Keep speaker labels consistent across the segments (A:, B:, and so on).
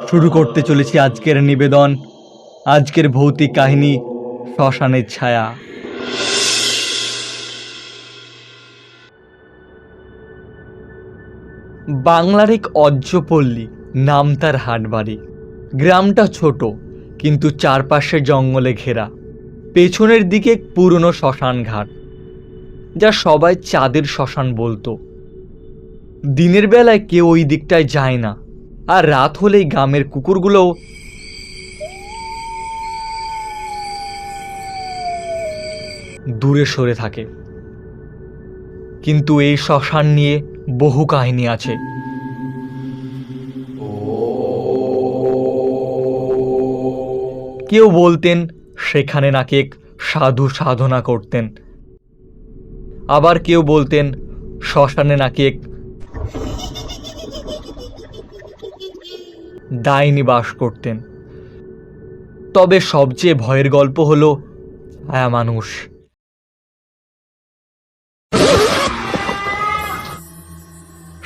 A: শুরু করতে চলেছি আজকের নিবেদন, আজকের ভৌতিক কাহিনী শ্মশানের ছায়া। বাংলার এক অজ্জপল্লী, নাম তার হাটবাড়ি। গ্রামটা ছোট, কিন্তু চারপাশে জঙ্গলে ঘেরা। পেছনের দিকে এক পুরনো শ্মশান ঘাট, যা সবাই চাঁদের শ্মশান বলতো। দিনের বেলায় কেউ ওই দিকটায় যায় না, আর রাত হলেই গ্রামের কুকুরগুলো দূরে সরে থাকে। কিন্তু এই শ্মশান নিয়ে বহু কাহিনী আছে। কেউ বলতেন সেখানে নাকি এক সাধু সাধনা করতেন, আবার কেউ বলতেন শ্মশানে নাকি এক ডাইনি বাস করতেন। তবে সবচেয়ে ভয়ের গল্প হলো ছায়া মানুষ।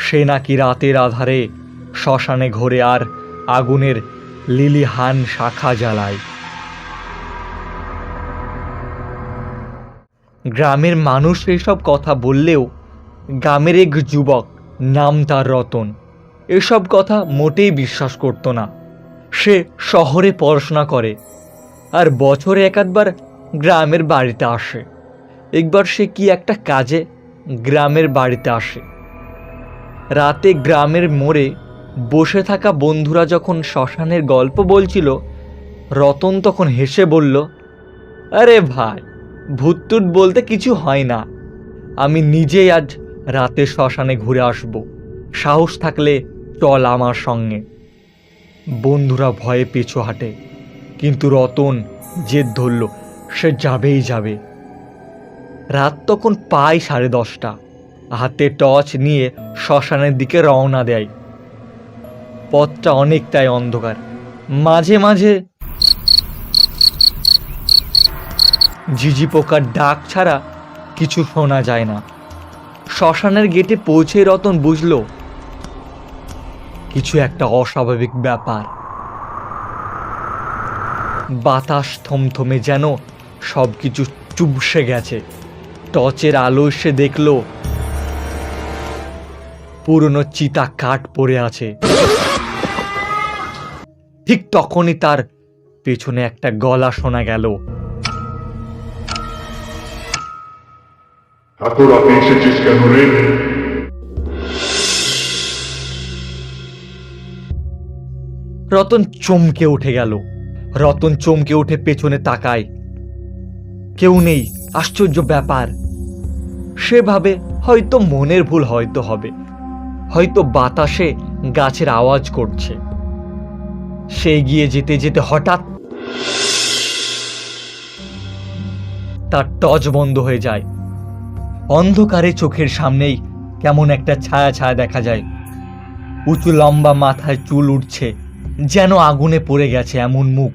A: সে নাকি রাতের আধারে শ্মশানে ঘোরে আর আগুনের লিলিহান শাখা জ্বালায়। গ্রামের মানুষ এসব কথা বললেও গ্রামের এক যুবক, নাম তার রতন, এসব কথা মোটেই বিশ্বাস করত না। সে শহরে পড়াশোনা করে আর বছরে একাধবার গ্রামের বাড়িতে আসে। একবার সে কি একটা কাজে গ্রামের বাড়িতে আসে। রাতে গ্রামের মোড়ে বসে থাকা বন্ধুরা যখন শ্মশানের গল্প বলছিল, রতন তখন হেসে বলল, আরে ভাই, ভূতটুত বলতে কিছু হয় না। আমি নিজেই আজ রাতে শ্মশানে ঘুরে আসব, সাহস থাকলে চল আমার সঙ্গে। বন্ধুরা ভয়ে পিছু হাঁটে, কিন্তু রতন জেদ ধরল সে যাবেই যাবে। রাত তখন প্রায় 10:30। হাতে টর্চ নিয়ে শ্মশানের দিকে রওনা দেয়। পথটা অনেকটাই অন্ধকার, মাঝে মাঝে ঝিঝি পোকার ডাক ছাড়া কিছু শোনা যায় না। শ্মশানের গেটে পৌঁছে রতন বুঝল কিছু একটা অস্বাভাবিক ব্যাপার। বাতাস থমথমে, যেন সবকিছু চুপসে গেছে। টর্চের আলো সে দেখল পুরনো চিতা কাঠ পড়ে আছে। ঠিক তখনই তার পেছনে একটা গলা শোনা গেল,
B: এত রাতে এসেছিস কেন রে?
A: রতন চমকে উঠে গেল। রতন চমকে উঠে পেছনে তাকায়, কেউ নেই। আশ্চর্য ব্যাপার। সে ভাবে হয়তো মনের ভুল, হয়তো হবে, হয়তো বাতাসে গাছের আওয়াজ করছে। সে এগিয়ে যেতে যেতে হঠাৎ তার টর্চ বন্ধ হয়ে যায়। অন্ধকারে চোখের সামনেই কেমন একটা ছায়া ছায়া দেখা যায়। উঁচু লম্বা মাথায় চুল উঠছে, যেন আগুনে পড়ে গেছে এমন মুখ।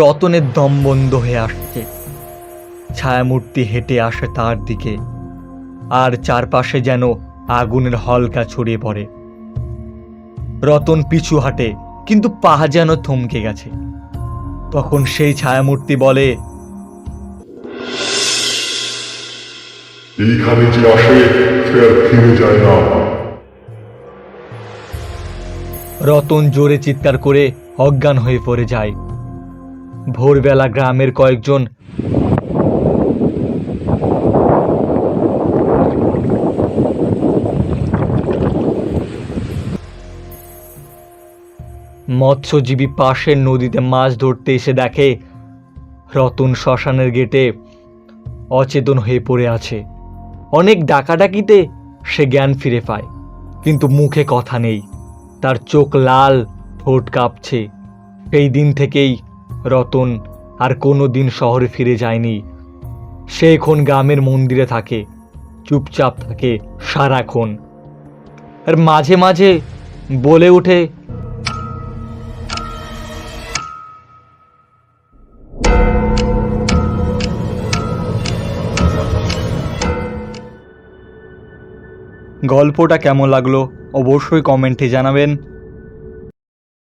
A: রতনের দম বন্ধ হয়ে আসছে। ছায়ামূর্তি হেঁটে আসে তার দিকে, আর চারপাশে যেন আগুনের হলকা ছড়িয়ে পড়ে। রতন পিছু হাঁটে, কিন্তু পা যেন থমকে গেছে। তখন সেই ছায়ামূর্তি বলে,
B: এইখানে যে আসে সে আর ফিরে যায় না।
A: রতন জোরে চিৎকার করে অজ্ঞান হয়ে পড়ে যায়। ভোরবেলা গ্রামের কয়েকজন মৎস্যজীবী পাশের নদীতে মাছ ধরতে এসে দেখে রতন শ্মশানের গেটে অচেতন হয়ে পড়ে আছে। অনেক ডাকাডাকিতে সে জ্ঞান ফিরে পায়, কিন্তু মুখে কথা নেই। তার চোখ লাল, ঠোঁট কাঁপছে। সেই দিন থেকেই রতন আর কোনো দিন শহরে ফিরে যায়নি। সে এখন গ্রামের মন্দিরে থাকে, চুপচাপ থাকে সারাক্ষণ। আর মাঝে মাঝে বলে ওঠে, গল্পটা কেমন লাগলো অবশ্যই কমেন্টে জানাবেন।